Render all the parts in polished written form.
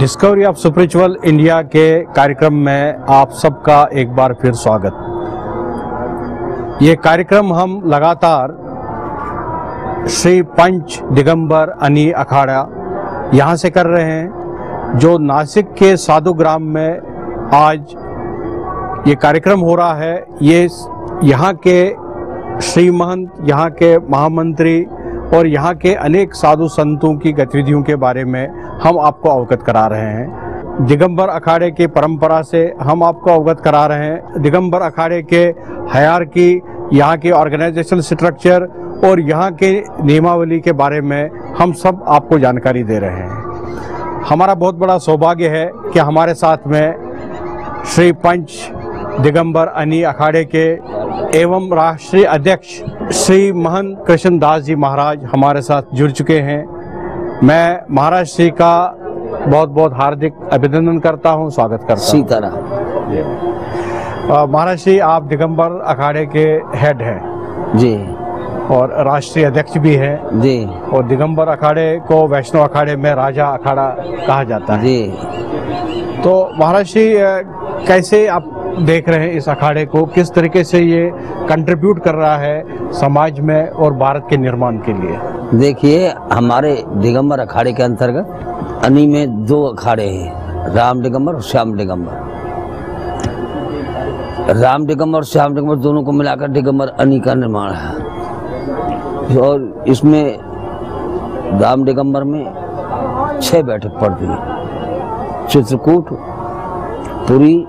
Discovery of spiritual India के कार्यक्रम में आप सबका एक बार फिर स्वागत। ये कार्यक्रम हम लगातार श्री पंच दिगंबर अनी अखाड़ा यहाँ से कर रहे हैं, जो नासिक के साधुग्राम में आज ये कार्यक्रम हो रहा है। ये यहाँ के श्री महंत, यहाँ के महामंत्री और यहाँ के अनेक साधु संतों की गतिविधियों के बारे में हम आपको अवगत करा रहे हैं। दिगंबर अखाड़े की परंपरा से हम आपको अवगत करा रहे हैं। दिगंबर अखाड़े के हायरार्की, यहाँ के ऑर्गेनाइजेशनल स्ट्रक्चर और यहाँ के नियमावली के बारे में हम सब आपको जानकारी दे रहे हैं। हमारा बहुत बड़ा सौभाग्य है कि हमारे साथ में श्री पंच दिगंबर अनी अखाड़े के एवं राष्ट्रीय अध्यक्ष श्री महंत कृष्णदास जी महाराज हमारे साथ जुड़ चुके हैं। मैं महाराज श्री का बहुत बहुत हार्दिक अभिनंदन करता हूं, स्वागत करता हूं। सीताराम। महाराज श्री, आप दिगंबर अखाड़े के हेड हैं जी और राष्ट्रीय अध्यक्ष भी हैं जी। और दिगंबर अखाड़े को वैष्णव अखाड़े में राजा अखाड़ा कहा जाता है जी। तो महाराज श्री, कैसे आप देख रहे हैं इस अखाड़े को, किस तरीके से ये कंट्रीब्यूट कर रहा है समाज में और भारत के निर्माण के लिए? देखिए, हमारे दिगंबर अखाड़े के अंतर्गत अनी में दो अखाड़े हैं, राम दिगंबर और श्याम दिगंबर। राम दिगंबर और श्याम दिगंबर दोनों को मिलाकर दिगंबर अनी का निर्माण है। और इसमें राम दिगंबर में 6 बैठक पड़ती है: चित्रकूट, पुरी,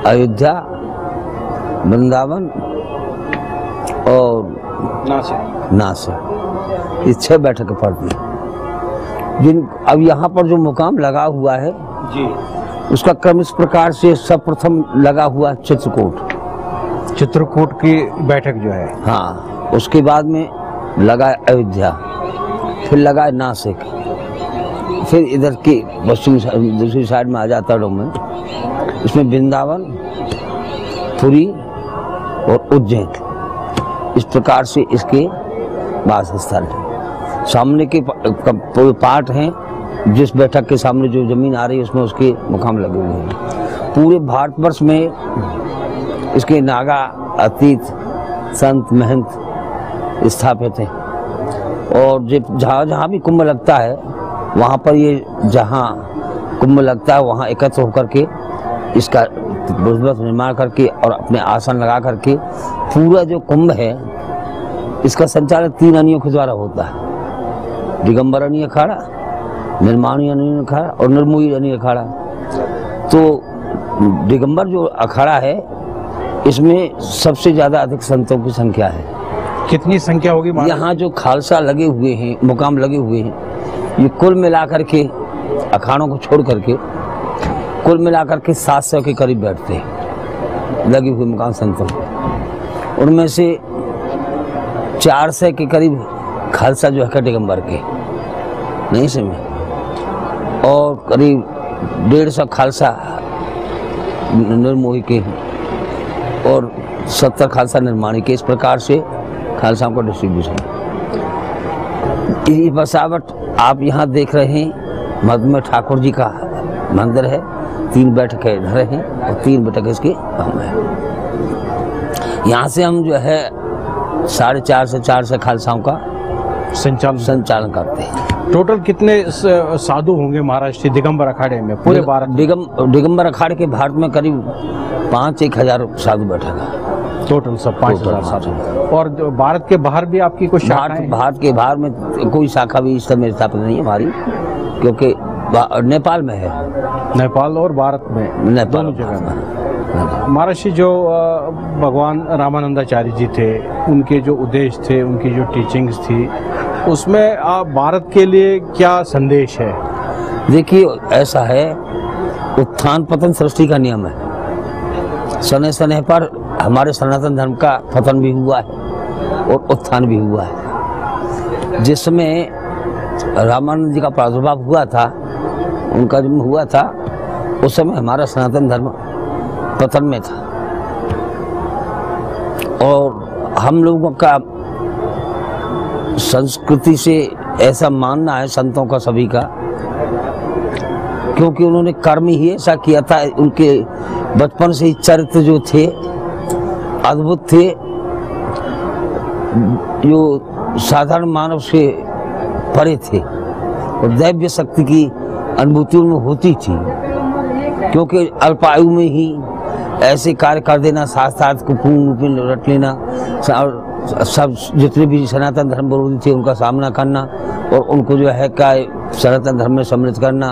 अयोध्या, वृंदावन और नासिक। ये 6 बैठकें पड़ती हैं। जिन अब यहाँ पर जो मुकाम लगा हुआ है जी, उसका क्रम इस प्रकार से सर्वप्रथम लगा हुआ चित्रकूट की बैठक जो है, हाँ, उसके बाद में लगा अयोध्या, फिर लगा नासिक, फिर इधर की पश्चिमी दूसरी साइड में आ जाता है में, इसमें वृंदावन, पुरी और उज्जैन। इस प्रकार से इसके वास स्थल है। सामने के पार्ट हैं, जिस बैठक के सामने जो जमीन आ रही है उसमें उसके मुकाम लगे हुए हैं। पूरे भारतवर्ष में इसके नागा, अतीत, संत, महंत स्थापित हैं। और जहाँ जहाँ भी कुंभ लगता है वहाँ पर ये जहाँ कुंभ लगता है वहाँ एकत्र होकर के इसका निर्माण करके और अपने आसन लगा करके पूरा जो कुंभ है इसका संचालन 3 अनियों के द्वारा होता है: दिगंबर अनी अखाड़ा, निर्माणी अनी अखाड़ा और निर्मोही अनी अखाड़ा। तो दिगंबर जो अखाड़ा है इसमें सबसे ज़्यादा अधिक संतों की संख्या है। कितनी संख्या होगी? यहाँ जो खालसा लगे हुए हैं, मुकाम लगे हुए हैं, ये कुल मिलाकर के अखाड़ों को छोड़ करके कुल मिलाकर के 700 के करीब बैठते हैं लगे हुए मुकाम संतों। उनमें से 400 के करीब खालसा जो है दिगंबर के नहीं समझे, और करीब 150 खालसा निर्मोही के और 70 खालसा निर्माणी के। इस प्रकार से खालसाओं का डिस्ट्रीब्यूशन। ये बसावट आप यहाँ देख रहे हैं, मध्य में ठाकुर जी का मंदिर है, 3 बैठकें इधर हैं और 3 बैठक इसके हम है। यहाँ से हम जो है 4.5 से 400 खालसाओं का संचालन करते हैं। टोटल कितने साधु होंगे महाराज श्री दिगंबर अखाड़े में पूरे भारत? दिगंबर अखाड़े के भारत में करीब 5-1 हजार साधु बैठेगा। टोटल सब 5,000 साधु। और भारत के बाहर भी आपकी कुछ शाखा है? भारत के बाहर में कोई शाखा भी इस समय स्थापित नहीं है हमारी, क्योंकि नेपाल में है। नेपाल और भारत में, दोनों जगह में। महाराज श्री, जो भगवान रामानंदाचार्य जी थे, उनके जो उद्देश्य थे, उनकी जो टीचिंग्स थी, उसमें आप भारत के लिए क्या संदेश है? देखिए, ऐसा है, उत्थान पतन सृष्टि का नियम है। समय समय पर हमारे सनातन धर्म का पतन भी हुआ है और उत्थान भी हुआ है। जिसमें रामानंद जी का प्रादुर्भाव हुआ था, उनका जन्म हुआ था, उस समय हमारा सनातन धर्म पतन में था। और हम लोगों का संस्कृति से ऐसा मानना है, संतों का सभी का, क्योंकि उन्होंने कर्म ही ऐसा किया था। उनके बचपन से ही चरित्र जो थे अद्भुत थे, जो साधारण मानव से परे थे, और दैव्य शक्ति की अनुभूति उनमें होती थी। क्योंकि अल्पायु में ही ऐसे कार्य कर देना, साथ साथ को पूर्ण रूप में रट लेना, और सब जितने भी सनातन धर्म विरोधी थे उनका सामना करना, और उनको जो है का सनातन धर्म में सम्मिलित करना,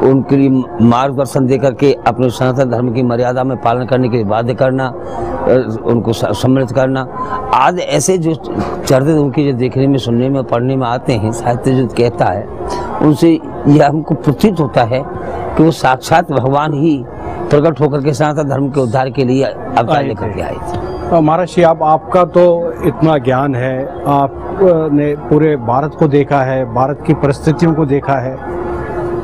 उनके लिए मार्गदर्शन दे करके अपने सनातन धर्म की मर्यादा में पालन करने के लिए बाध्य करना, उनको सम्मिलित करना आदि ऐसे जो चरित्र उनके जो देखने में, सुनने में, पढ़ने में आते हैं, साहित्य जो कहता है, उनसे यह हमको प्रतीत होता है कि वो साक्षात भगवान ही प्रकट होकर के सनातन धर्म के उद्धार के लिए अवतार लेकर के आए थे। महाराज जी, आपका तो इतना ज्ञान है, आपने पूरे भारत को देखा है, भारत की परिस्थितियों को देखा है,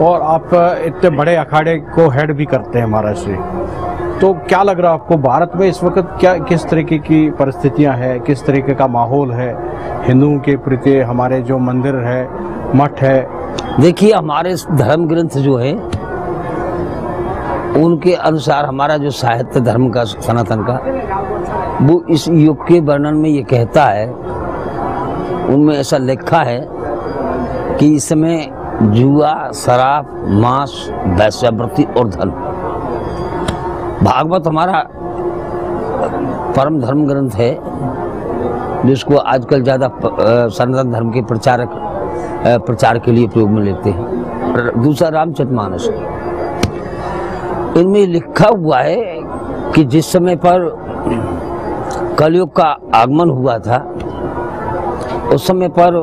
और आप इतने बड़े अखाड़े को हेड भी करते हैं महाराज जी। तो क्या लग रहा है आपको, भारत में इस वक्त क्या किस तरीके की परिस्थितियां हैं, किस तरीके का माहौल है हिंदुओं के प्रति, हमारे जो मंदिर है, मठ है? देखिए, हमारे धर्म ग्रंथ जो है उनके अनुसार हमारा जो साहित्य धर्म का, सनातन का, वो इस युग के वर्णन में ये कहता है, उनमें ऐसा लिखा है कि इस समय जुआ, शराब, मांस, वैश्यावृत्ति और धन। भागवत हमारा परम धर्म ग्रंथ है, जिसको आजकल ज़्यादा सनातन धर्म के प्रचार के लिए प्रयोग में लेते हैं। दूसरा रामचरितमानस है। इनमें लिखा हुआ है कि जिस समय पर कलयुग का आगमन हुआ था, उस समय पर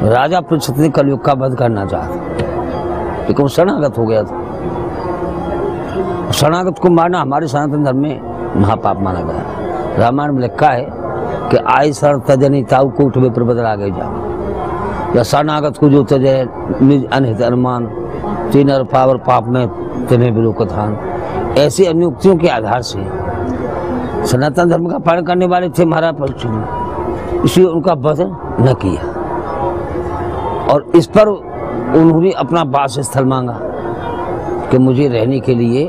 राजा परीक्षित ने कलयुग का वध करना चाहा, लेकिन वो शरणागत हो गया था। शरणागत को मारना हमारे सनातन धर्म में महापाप माना गया। रामायण में लिखा है कि आय शरण तजनी ताऊ को उठवे पर बदला गए जाओ, या शरणागत को जो तजे निज अनहित अनुमान तीन और पावर पाप में तुम्हें विलोकथान। ऐसी अनुक्तियों के आधार से सनातन धर्म का पालन करने वाले थे महाराज परीक्षित ने, इसलिए उनका वध न किया, और इस पर उन्होंने अपना वास स्थल मांगा कि मुझे रहने के लिए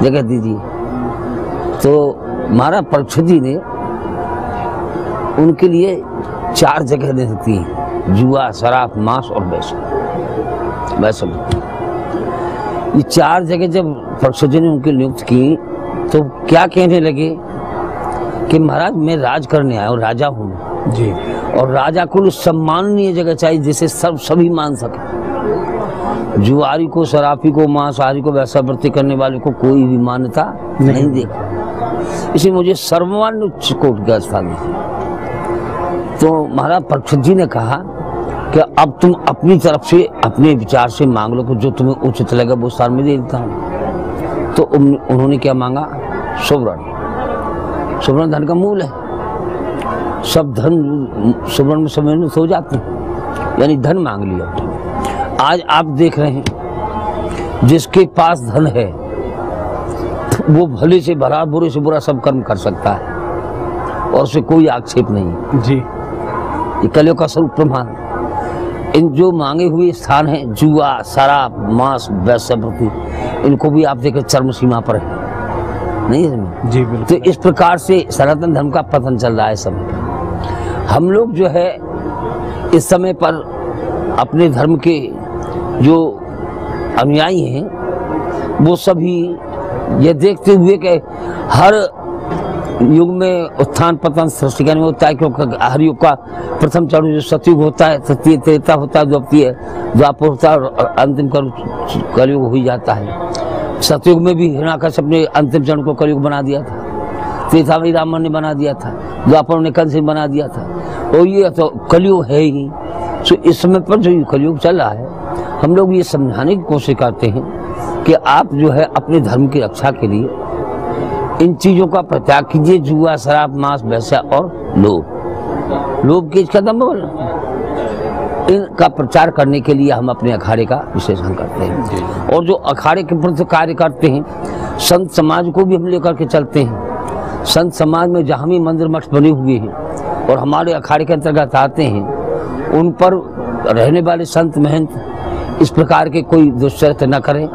जगह दीजिए। तो महाराज परीक्षित जी ने उनके लिए 4 जगह दे दी, जुआ, शराब, मांस और वैसे ये 4 जगह जब परीक्षित जी ने उनकी नियुक्त की, तो क्या कहने लगे कि महाराज मैं राज करने आया हूँ, राजा हूँ जी, और राजा को सम्माननीय जगह चाहिए जिसे सभी मान सके। जुआरी को, शराबी को, मांसाहारी को, वैश्यावृत्ति करने वाले को कोई भी मान्यता नहीं देखा, इसलिए मुझे सर्वमान्य उच्च कोटि का स्थान दीजिए। तो महाराज परीक्षित जी ने कहा कि अब तुम अपनी तरफ से, अपने विचार से मांग लो कि जो तुम्हें उचित लगे वो स्थान में दे देता हूँ। तो उन्होंने क्या मांगा? सुवर्ण। सुवर्ण धन का मूल है, सब धन सुवर्ण में सम्मिलित हो जाते हैं, यानी धन मांग लिया। आज आप देख रहे हैं जिसके पास धन है वो भले से भला, बुरे से बुरा सब कर्म कर सकता है, और उसे कोई आक्षेप नहीं जी। ये कलयुग का स्वरूप प्रमाण। इन जो मांगे हुए स्थान हैं, जुआ, शराब, मांस, वैश्यावृत्ति, इनको भी आप देखें चरम सीमा पर है, नहीं है जी, बिल्कुल। तो इस प्रकार से सनातन धर्म का पतन चल रहा है समय पर। हम लोग जो है इस समय पर अपने धर्म के जो अनुयायी हैं, वो सभी ये देखते हुए कि हर युग में उत्थान पतन सृष्टि में होता है, क्योंकि हर युग का प्रथम चरण जो सतयुग होता है, तृतीय त्रेता होता है, द्वापर होता है, और अंतिम कलयुग हो ही जाता है। सतयुग में भी हिरण्याकश्यप ने अंतिम चरण को कलयुग बना दिया था, त्रेता में रावण ने बना दिया था, द्वापर ने कंस ने बना दिया था, और ये तो कलयुग है ही। तो इस समय पर जो कलयुग चल रहा है, हम लोग ये समझाने की कोशिश करते हैं कि आप जो है अपने धर्म की रक्षा के लिए इन चीजों का प्रत्याग कीजिए, जुआ, शराब, मांस, वैश्या और लोभ के कदम बोल, इनका प्रचार करने के लिए हम अपने अखाड़े का विशेषण करते हैं। और जो अखाड़े के प्रति कार्य करते हैं, संत समाज को भी हम लेकर के चलते हैं। संत समाज में जहाँ भी मंदिर मठ बने हुए हैं और हमारे अखाड़े के अंतर्गत आते हैं, उन पर रहने वाले संत महंत इस प्रकार के कोई दुष्चरित्र न करें।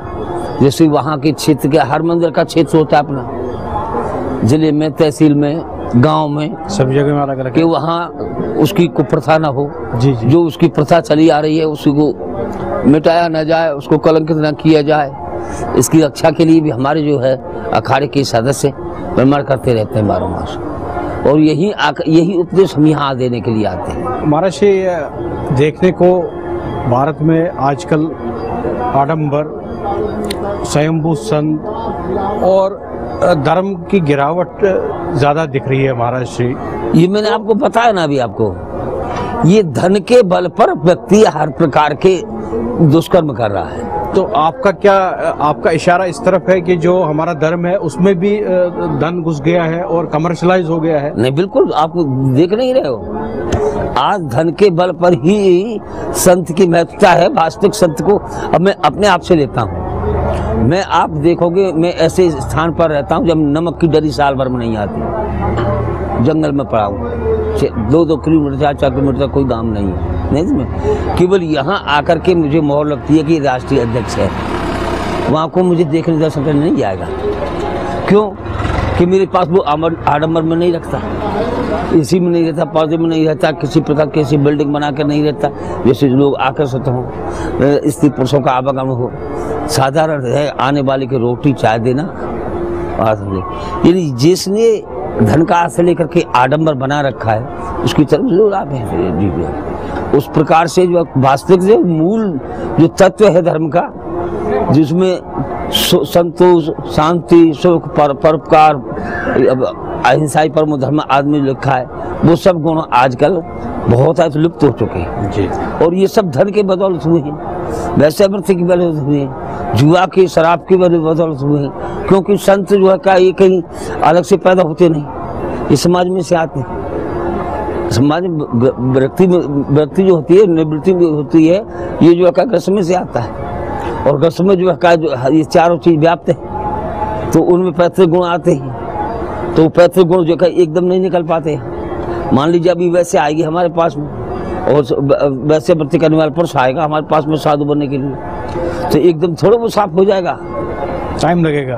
जैसे वहाँ के क्षेत्र के हर मंदिर का क्षेत्र होता है अपना, जिले में, तहसील में, गांव में, सब जगह में अलग अलग कि वहाँ उसकी कुप्रथा न हो। जी जी। जो उसकी प्रथा चली आ रही है उसी को मिटाया न जाए, उसको कलंकित न किया जाए। इसकी रक्षा के लिए भी हमारे जो है अखाड़े के सदस्य निर्माण करते रहते हैं 12 मास, और यही उपदेश हम यहाँ देने के लिए आते हैं। महाराज जी, देखने को भारत में आजकल आडंबर, स्वयंभू संत और धर्म की गिरावट ज़्यादा दिख रही है महाराज जी। ये मैंने आपको बताया ना अभी आपको, ये धन के बल पर व्यक्ति हर प्रकार के दुष्कर्म कर रहा है। तो आपका इशारा इस तरफ है कि जो हमारा धर्म है उसमें भी धन घुस गया है और कमर्शलाइज हो गया है? नहीं, बिल्कुल, आप देख नहीं रहे हो। आज धन के बल पर ही संत की महत्वता है। वास्तविक संत को अब मैं अपने आप से लेता हूँ। मैं, आप देखोगे, मैं ऐसे स्थान पर रहता हूँ जब नमक की डरी साल भर में नहीं आती। जंगल में पड़ा हूँ, 2-2 किलोमीटर, 4-4 किलोमीटर, कोई गांव नहीं है, नहीं में केवल यहाँ आकर के मुझे मोहर लगती है कि राष्ट्रीय अध्यक्ष है। वहाँ को मुझे देखने दर्शन करने नहीं आएगा। क्यों? कि मेरे पास वो आडंबर में नहीं रखता, इसी में नहीं रहता, पर्दे में नहीं रहता, किसी प्रकार किसी बिल्डिंग बना कर नहीं रहता जैसे लोग आकर्षित हों, स्त्री पुरुषों का आवागमन हो। साधारण है, आने वाले के रोटी चाय देना। यानी जिसने धन का आशा लेकर के आडंबर बना रखा है उसकी तरफ जरूर आप हैं। उस प्रकार से जो वास्तविक जो मूल जो तत्व है धर्म का, जिसमें संतोष, शांति, सुख, परोपकार, अहिंसा परमो धर्म आदमी लिखा है, वो सब गुण आजकल बहुत लुप्त हो चुके हैं जी। और ये सब धन के बदौलत हुए हैं, वैश्यावृत्ति की बदौलत हुए हैं, जुआ की, शराब की बदौलत हुए हैं। क्योंकि संत जो है का ये कहीं अलग से पैदा होते नहीं, ये समाज में से आते हैं। समाज में व्यक्ति जो होती है, निवृत्ति होती है, ये जो है ग्रस्त में से आता है। और ग्रस्त में जो है ये चारों चीज व्याप्त है, तो उनमें पैतृक गुण आते हैं। तो पैतृक गुण जो है एकदम नहीं निकल पाते हैं। मान लीजिए अभी वैसे आएगी हमारे पास में, और वैसे वृत्ति करने वाला पुरुष आएगा हमारे पास में साधु बनने के लिए, तो एकदम थोड़ा वो साफ हो जाएगा, टाइम लगेगा।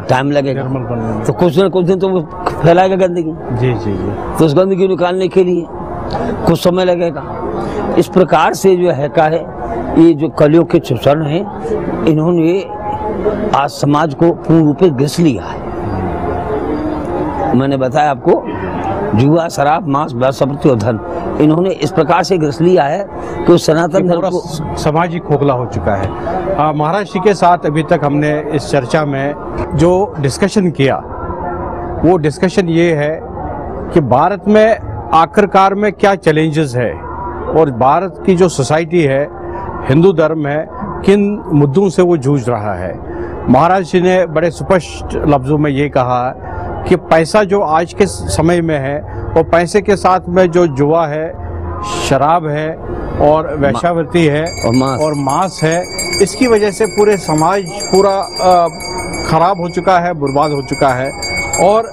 तो कुछ न कुछ दिन तो वो फैलाएगा गंदगी। जी जी जी। तो उस गंदगी निकालने के लिए कुछ समय लगेगा। इस प्रकार से जो है का है, ये जो कलियुग के चरण हैं, इन्होंने आज समाज को पूर्ण रूप से ग्रस लिया है। मैंने बताया आपको, जुआ, शराब, मांस, वैश्यावृत्ति और धन, इन्होंने इस प्रकार से ग्रस लिया है कि सनातन धर्म को समाज ही खोखला हो चुका है। महाराज जी के साथ अभी तक हमने इस चर्चा में जो डिस्कशन किया, वो डिस्कशन ये है कि भारत में आखिरकार में क्या चैलेंजेस है, और भारत की जो सोसाइटी है, हिंदू धर्म है, किन मुद्दों से वो जूझ रहा है। महाराज जी ने बड़े स्पष्ट लफ्जों में ये कहा कि पैसा जो आज के समय में है, और पैसे के साथ में जो जुआ है, शराब है और वैश्यावृत्ति है और मांस है, इसकी वजह से पूरे समाज पूरा खराब हो चुका है, बर्बाद हो चुका है। और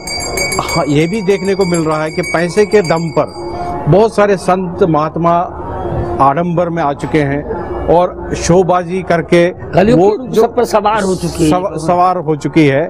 ये भी देखने को मिल रहा है कि पैसे के दम पर बहुत सारे संत महात्मा आडंबर में आ चुके हैं और शोबाजी करके वो सब पर सवार हो चुकी है, सवार हो चुकी है।